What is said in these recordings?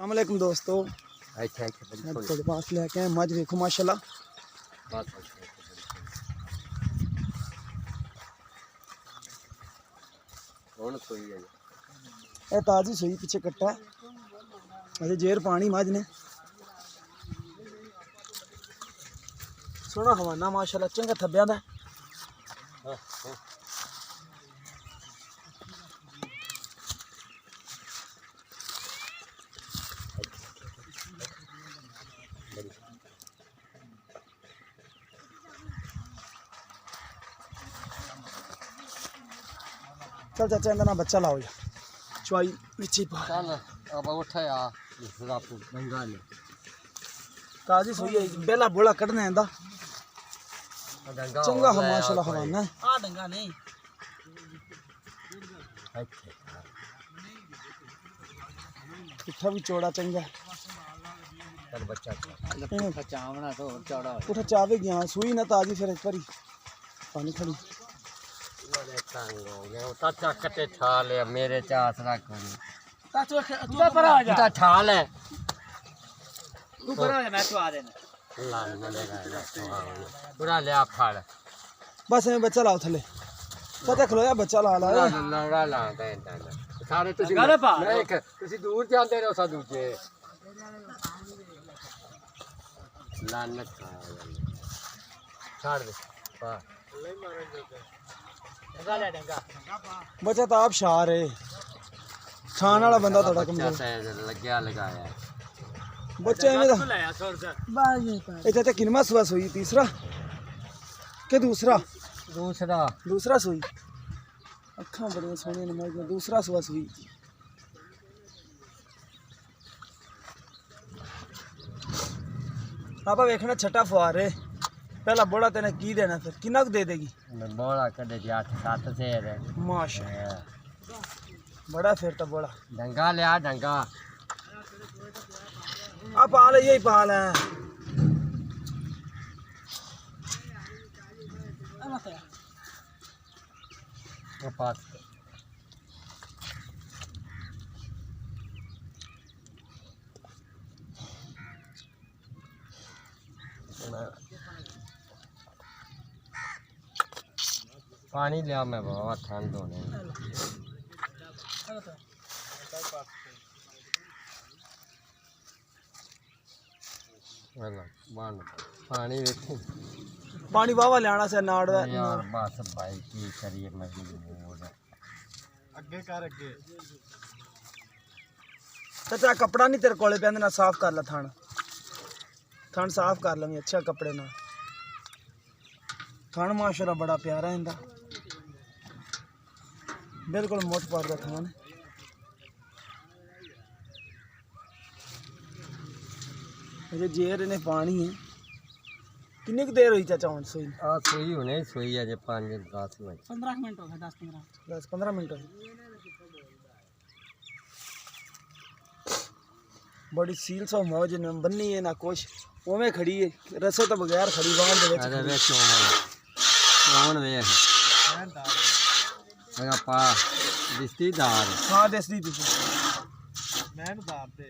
अस्सलामुअलैकुम दोस्तों, थोड़े पास लेके आए मज देखो माशाल्लाह। ये ताजी सुई पीछे कट्टा है अजे जेर पानी मज ने सोना हवाना माशाल्लाह चंगा थब्बिया दा। चल चाचा इंदा ना बच्चा लाओ जा चुआई नीचे पा चल अब उठ आ रापू बंगाल ताजी सुई है बेला बोला कढ़ना इंदा चंगा है माशाल्लाह हवाना आ डंगा नहीं पिठा भी चौड़ा चंगा चल बच्चा चावना तो चौड़ा उठा चावे गया सुई ना ताजी फिर एक बारी पानी खड़ी चाचा कटे ठा ले मेरे चास रख चाचू तू पर आ जा ठा ले तू पर आ जा मैं तो आ देना लाल मलेगा पूरा ले आ फाड़ बस मैं बच्चा लाओ थले चाचा खलोया बच्चा ला ला लंगड़ा ला दे सारे ਤੁਸੀਂ ਦੂਰ ਜਾਂਦੇ ਰਹੋ ਸਾ ਦੂਜੇ ਲਾਨਤ ਛਾੜ ਦੇ ਪਾ ਲੈ ਮਾਰਨ ਦੇ डंगा ले डंगा बच्चा तो आप शार है खान वाला बंदा थोड़ा कमजोर लग्या लगाया बच्चा इवें दा लाया छोड़ से बाजी इथे ते किनमा सुआ सुई तीसरा के दूसरा दूसरा सुई अखां बड़ी सोहनी नमाज में दूसरा सुआ सुई आपा देखना छठा फुआर है पहला बोड़ा तेने की देना फिर कितना दे देगी बोड़ा कदे 8-7 से है माशा बड़ा फिर तो बोड़ा डंगा ले आ डंगा आ पाल यही पाल है पास पानी लिया मैं बाबा ठंड होने पानी पानी वावा लियाना से नाड़ यार बस भाई की करिए मजबूर अगे कर अगे चाचा कपड़ा नहीं तेरे कोले पे ना साफ कर ला थान साफ कर लवी अच्छा कपड़े ना थान माशाल्लाह बड़ा प्यारा है इंदा बिल्कुल मोट पार का थान है जेर ने पानी है कितनी देर हुई चाचा हुन सोई सोई होने सोई है जे 5-10 मिनट 15 मिनट हो गए 10-15 मिनट हो बड़ी सील सो मौज ने बन्नी है ना कुछ ओवें खड़ी है रसो तो बगैर खड़ी बाहर दे अरे वे कौन वे है पा रिश्तेदार हां देसी दी मैं दार दे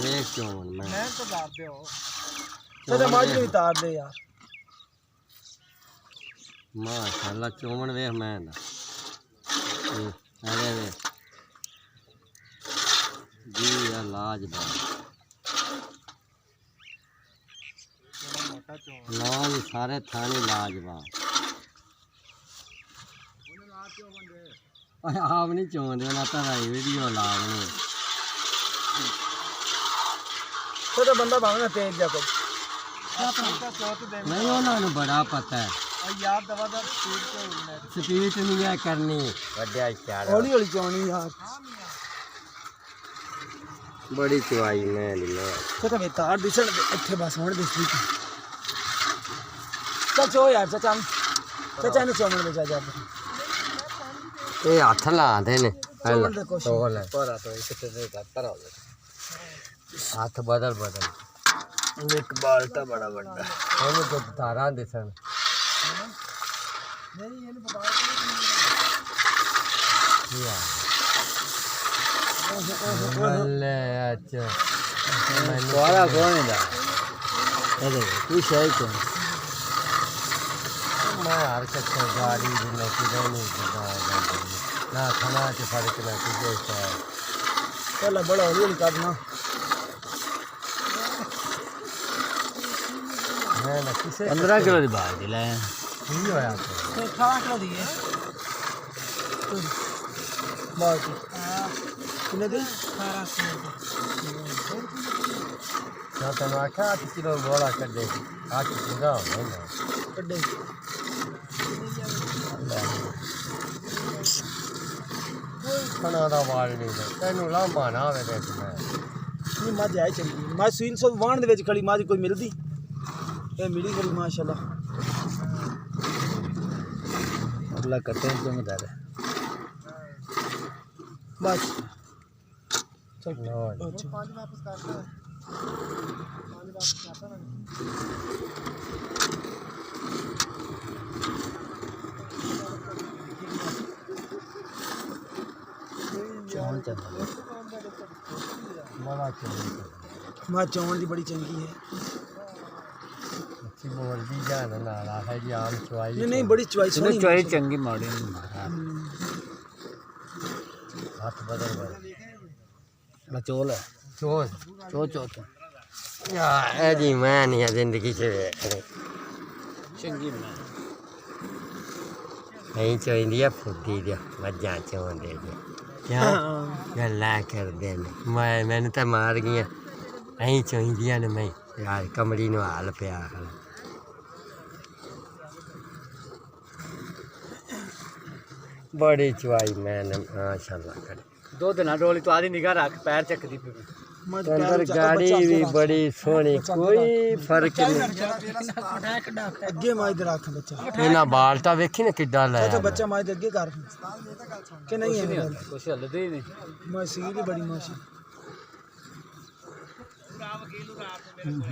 वे क्यों मैं तो दार दे हो तेरे माज भी तार दे यार माशाल्लाह चोमन वे मैं अरे वे जी लाजवाब लाज सारे थाने लाजवाब आप नहीं चोंदे ना तो वीडियो ला तो बंदा भावना तेज जा कोई नहीं उन्होंने बड़ा पता है यार दवा दा स्पीड नहीं है करनी हौली हौली चोनी यार बड़ी चुवाई मैं तो मैं तार दिसन इत्थे बस होने दिसदी चल चो यार चाचा ने चोमन में जा ये हाथ ला दे ने चोमन दे कोशिश परा तो कितने दे पर हो हाथ बदल एक बाल्टा बड़ा बड़ा हम तो तारा दिसन ਬੱਲੇ ਅੱਜ ਮੈਨੂੰ ਦੁਆਰਾ ਕੋਣ ਦਾ ਇਹਦੇ ਕੋਈ ਸ਼ਾਇਦ ਕੋ ਮੈਂ ਹਰ ਕਿਤੇ ਗਾੜੀ ਦੀ ਨਹੀਂ ਨਾ ਖਾਣਾ ਚ ਫਰਕ ਨਾ ਕਿਸੇ ਦਾ ਪਹਿਲਾਂ ਬੜਾ ਹੌਲੀ ਹੌਲੀ ਕੱਢਣਾ ਮੈਂ ਨਾ ਕਿਸੇ 15 ਕਿਲੋ ਦੀ ਬਾਤ ਦੀ ਲੈ ਕੀ ਹੋਇਆ 18 ਕਿਲੋ ਦੀ ਹੈ ਬਾਕੀ ਕਿੰਨੇ ਦੀ 18 ਕਿਲੋ ਤਾਂ ਤੈਨੂੰ ਆਖਿਆ 8 ਕਿਲੋ ਗੋਲਾ ਕੱਢੇ 8 ਪੂਰਾ ਹੋਣਾ ਕੱਢੇ ਖਾਣਾ ਦਾ ਵਾਲ ਨਹੀਂ ਤੈਨੂੰ ਲਾਂਭਾ ਨਾ ਆਵੇ ਦੇਖ ਮੈਂ ਨਹੀਂ ਮੱਝ ਆਈ ਚੰਗੀ ਮੱਝ ਸੂਈਨ ਸੋ ਵਾਣ ਦੇ ਵਿੱਚ ਖੜੀ ਮੱਝ ਕੋਈ ਮਿਲਦੀ ਇਹ ਮਿਲੀ ਖੜੀ ਮਾਸ਼ਾਅੱਲਾ ਅਗਲਾ ਕੱਟੇ ਜਮਦਾਰ ਬਸ ਚਲ ਲਓ ਅੱਛਾ पाँच वापस करता है पाँच वापस करता ना ਚੌਂ ਚੱਲ ਬੜਾ ਚੰਗੀ ਮੱਝ ਚੌਣ ਦੀ ਬੜੀ ਚੰਗੀ ਹੈ ਅੱਛੀ ਬੋਲਦੀ ਜਾਨ ਨਾਲ ਹੈ ਜੀ ਆਮ ਚਵਾਈ ਨਹੀਂ ਨਹੀਂ ਬੜੀ ਚੁਆਈ ਇਹਨੇ ਸੋਹਣੀ ਚੋਈ ਚੰਗੀ ਮਾੜੀ ਨਹੀਂ ਮਾਰਾ ਹੱਥ ਬਦਲ ਬਦਲ ਬਚੋਲ ਹੈ ਚੋਸ ਚੋ ਚੋ ਇਹ ਜੀ ਮੈਂ ਨਹੀਂ ਜ਼ਿੰਦਗੀ ਚ ਚੰਗੀ ਮੈਂ ਨਹੀਂ ਚਾਹੀਦੀ ਆ ਫੁੱਟੀ ਦੀ ਮੱਝਾਂ ਚੋਂਦੇ ਜੀ ਕਿਉਂ ਗੱਲਾਂ ਕਰਦੇ ਨੇ ਮੈਨੂੰ ਤਾਂ ਮਾਰ ਗਈਆਂ ਐਂ ਚਾਹੀਦੀਆਂ ਨੇ ਮੈਂ ਯਾਰ ਕਮੜੀ ਨੂੰ ਹਾਲ ਪਿਆ ਹਾਲ ਬੜੀ ਚਵਾਈ ਮੈਂ ਮਾਸ਼ਾਅੱਲਾ ਕਰ ਦੁੱਧ ਨਾ ਡੋਲੀ ਤੂੰ ਆਦੀ ਨਿਗਾਹ ਰੱਖ ਪੈਰ ਚੱਕਦੀ ਪਈ ਮੱਝ ਅੰਦਰ ਗਾੜੀ ਵੀ ਬੜੀ ਸੋਹਣੀ ਕੋਈ ਫਰਕ ਨਹੀਂ ਅੱਗੇ ਮੱਝ ਦੇ ਰੱਖ ਬੱਚਾ ਇਹਨਾਂ ਬਾਲ ਤਾਂ ਵੇਖੀ ਨਾ ਕਿੱਡਾ ਲੈ ਤਾਂ ਬੱਚਾ ਮੱਝ ਦੇ ਅੱਗੇ ਕਰ ਕਿ ਨਹੀਂ ਹੈ ਕੁਛ ਹੱਲਦੇ ਹੀ ਨਹੀਂ ਮੈਂ ਸੀ ਦੀ ਬੜੀ ਮਾਸ਼ਾ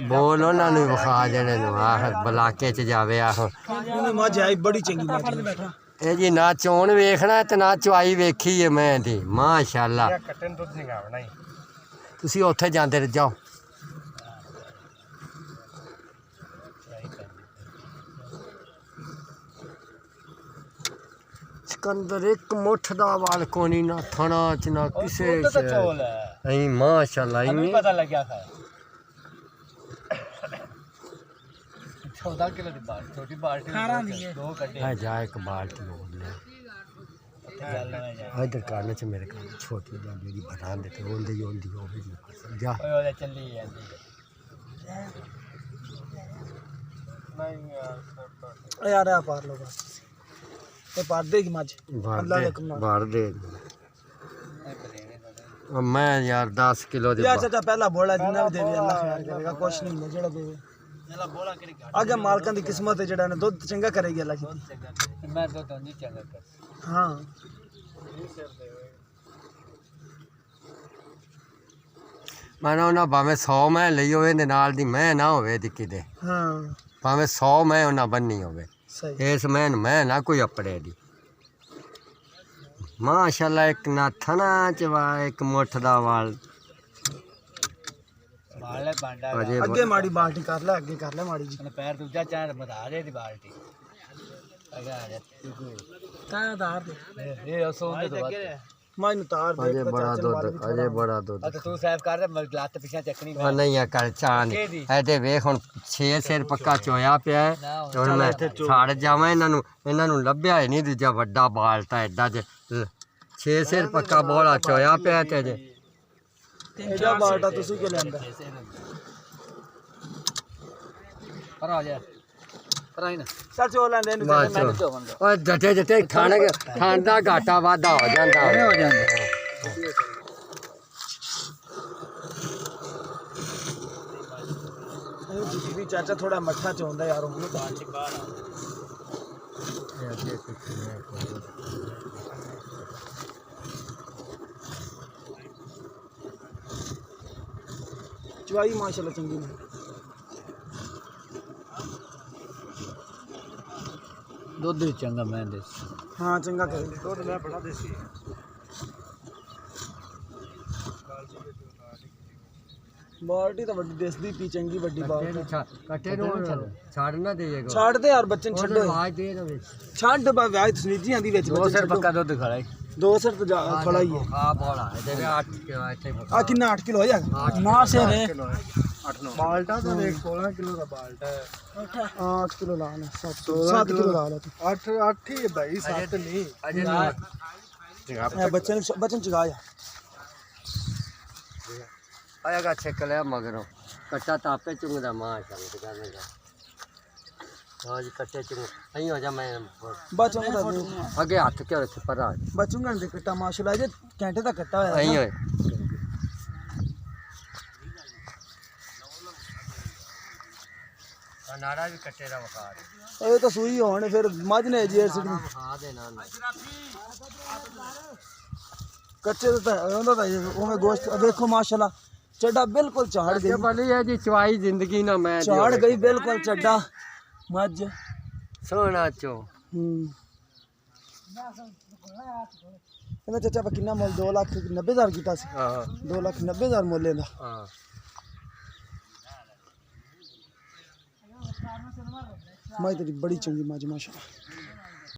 ਬੋਲ ਉਹਨਾਂ ਨੂੰ ਵਿਖਾ ਦੇਣੇ ਨੂੰ ਆਹ ਬਲਾਕੇ ਚ ਜਾਵੇ ਆਹੋ ਉਹਨੇ ਮੱਝ ਆਈ ਬੜੀ ਚੰਗੀ ਮੱਝ ਇਹ ਜੀ ਨਾ ਚੋਣ ਵੇਖਣਾ ਤੇ ਨਾ ਚਵਾਈ ਵੇਖੀ ਹੈ ਮੈਂ ਦੀ ਮਾਸ਼ਾਅੱਲਾ ਕੱਟਣ ਦੁੱਧ ਨਹੀਂ ਗਾਵਣਾ ਤੁਸੀਂ ਉੱਥੇ ਜਾਂਦੇ ਜਾਓ ਸਿਕੰਦਰ ਇੱਕ ਮੁੱਠ ਦਾ ਵਾਲ ਕੋਨੀ ਨਾ ਥਣਾ ਚ ਨਾ ਕਿਸੇ ਦੁੱਧ ਤਾਂ ਚੋਲ ਹੈ ਐਂ ਮਾਸ਼ਾਅੱਲਾ ਹमें ਐਂ पता लग गया था 14 किलो की बाल्टी छोटी बाल्टी 18 दी है दो कड्डे ਆ ਜਾ ਇੱਕ ਬਾਲਟੀ ਹੋਰ ਲੈ गल में जा ਇਧਰ ਕਾਰਨ ਚ ਮੇਰੇ ਕੋਲ ਛੋਟੀ ਜਿਹੀ ਜਿਹੜੀ ਬਣਾ ਦੇ ਤੇ ਹੁੰਦੀ ਹੋਵੇ ਜੀ ਜਾ ओए ओए चली ਜਾਂਦੀ नहीं यार ਯਾਰ ਆ ਪਾਰ ਲੋ ਬਸ ਇਹ ਪਾਰ ਦੇਗੀ ਮੱਝ ਅੱਲਾ ਦੇ ਹੁਕਮ ਨਾਲ ਭਰ ਦੇ ਮੈਂ ਯਾਰ 10 ਕਿਲੋ ਦੀ ਯਾਰ ਚਾਚਾ ਪਹਿਲਾ ਬੋਲਾ ਜਿੰਨਾ ਵੀ ਦੇਵੇ ਅੱਲਾ ਖੈਰ ਕਰੇਗਾ ਕੁਛ ਨਹੀਂ ਹੁੰਦਾ ਜਿਹੜਾ ਦੇਵੇ जला बोला करी ਅੱਗੇ ਮਾਲਕਾਂ ਦੀ ਕਿਸਮਤ ਹੈ ਜਿਹੜਾ ਨੇ ਦੁੱਧ ਚੰਗਾ ਕਰੇਗੀ ਅੱਲਾ ਕੀਤੀ मैं तो नहीं चंगा कर ਹਾਂ ਮਾਨੋ ਨਾ ਭਾਵੇਂ 100 ਮੈਂ ਲਈ ਹੋਵੇ ਦੇ ਨਾਲ ਦੀ ਮੈਂ ਨਾ ਹੋਵੇ ਦੀ ਕਿਤੇ ਹਾਂ ਭਾਵੇਂ 100 ਮੈਂ ਉਹਨਾਂ ਬੰਨੀ ਹੋਵੇ ਸਹੀ ਇਸ ਮੈਂ ਨਾ ਕੋਈ ਅਪੜੇ ਦੀ ਮਾਸ਼ਾਅੱਲਾ ਇੱਕ ਨਾ ਥਣਾ ਚ ਵਾ ਇੱਕ ਮੁੱਠ ਦਾ ਵਾਲ बाल है बांडा ਅਜੇ ਅੱਗੇ ਮਾੜੀ ਬਾਲਟੀ ਕਰ ਲੈ ਅੱਗੇ ਕਰ ਲੈ ਮਾੜੀ ਜੀ मैंने पैर दूजा चार बता दे दी बाल्टी अगर आ जा ਤਾਂ ਆਧਾਰ ਦੇ ये असो में तो बात ਮਾਈ ਨੂੰ ਤਾਰ ਦੇ ਅਜੇ ਬੜਾ ਦੁੱਧ ਅਜੇ ਬੜਾ ਦੁੱਧ अच्छा तू साहब कर दे लात पीछे चकनी ਉਹ ਨਹੀਂ ਆ ਕਰ ਚਾਂਦ ਇਹਦੇ ਵੇਖ ਹੁਣ 6 ਸਿਰ ਪੱਕਾ ਚੋਇਆ ਪਿਆ ਹੈ ਤੇ ਹੁਣ ਮੈਂ ਛੱਡ ਜਾਵਾਂ ਇਹਨਾਂ ਨੂੰ ਲੱਭਿਆ ਹੀ ਨਹੀਂ ਦੂਜਾ ਵੱਡਾ ਬਾਲਟਾ ਐਡਾ ਜੇ 6 ਸਿਰ ਪੱਕਾ ਬੋਲਾ ਚੋਇਆ ਪਿਆ ਤੇ ਜੇ ਇਹਦਾ ਬਾਲਟਾ ਤੁਸੀਂ ਕਿਉਂ ਲੈਂਦਾ पर आ जा पर आई ना ਚੱਲ ਚੋ ਲੈਂਦੇ ਇਹਨੂੰ ਬਸ ਓਏ ਜੱਟੇ ਜੱਟੇ ਖਾਣ ਦਾ ਘਾਟਾ ਵਾਧਾ ਹੋ ਜਾਂਦਾ हो जाएंगे ਇਹ ਵੀ ਚਾਚਾ ਥੋੜਾ ਮੱਠਾ ਚਾਹੁੰਦਾ ਯਾਰ ਉਹਨੂੰ ਬਾਲਟੀ ਚਵਾਈ ਮਾਸ਼ਾਅੱਲਾ ਚੰਗੀ ਨੇ दूध भी चंगा मैं दे ਹਾਂ ਚੰਗਾ ਕਰੇ ਦੁੱਧ ਲੈ ਬੜਾ ਦੇਸੀ ਬਾਲਟੀ ਤਾਂ ਵੱਡੀ ਦਿਸਦੀ ਪੀ ਚੰਗੀ ਵੱਡੀ ਬਾਲਟੀ ਕੱਟੇ ਨੂੰ ਛੱਡ ਨਾ ਦੇਈਏਗਾ ਛੱਡ ਦੇ ਯਾਰ ਬੱਚੇ ਨੂੰ ਛੱਡੋ ਆਵਾਜ਼ ਦੇ ਨਾ ਵਿੱਚ ਛੱਡ ਬਾ ਵਿਆਹ ਸਨੀਜੀ ਆਂਦੀ ਵਿੱਚ ਦੋ ਸਿਰ ਪੱਕਾ ਦੁੱਧ ਖੜਾ ਹੈ 2 ਸਿਰ ਤੋਂ ਖੜਾ ਹੀ ਹੈ ਆ ਬੋਲਾ ਇਹਦੇ ਵਿੱਚ 8 ਕਿਲੋ ਇੱਥੇ ਆ ਕਿੰਨਾ 8 ਕਿਲੋ ਹੋ ਜਾਏਗਾ ਨਾ ਸਿਰ ਹੈ 8 9 ਬਾਲਟਾ ਤਾਂ ਦੇਖ 16 ਕਿਲੋ ਦਾ ਬਾਲਟਾ ਹੈ 8 ਕਿਲੋ ਲਾ ਲੈ 7 ਕਿਲੋ ਲਾ ਲੈ ਤੂੰ 8 ਹੀ ਹੈ ਭਾਈ 7 ਨਹੀਂ ਅਜੇ ਬੱਚੇ ਨੂੰ ਚਗਾ ਜਾ ਆਏਗਾ ਛੇਕ ਲਿਆ ਮਗਰੋਂ ਕੱਟਾ ਤਾਪੇ ਚੁੰਗਦਾ ਮਾਂ ਚੱਲ ਕਰਨੇ ਦਾ आज कट्टे चुंग नहीं हो जा मैं बचूंगा आगे हाथ क्यों रखे पर बचूंगा दे कट्टा माशाल्लाह जे घंटे तक कट्टा है नहीं होए नारा भी कट्टे दा वखा ए तो सूई होने फिर मझ ने जेर सिटी हां दे ना कच्चे तो होंदा था ओमे गोश्त देखो माशाल्लाह चड्डा बिल्कुल झाड़ गई बली है जी चवाई जिंदगी ना मैं झाड़ गई बिल्कुल चड्डा मज सोना चो कहना चाचा कितना मोल 2,90,000 कीता सी हां 2,90,000 मोल लेंदा हां माई तेरी बड़ी चंगी मज माशाल्लाह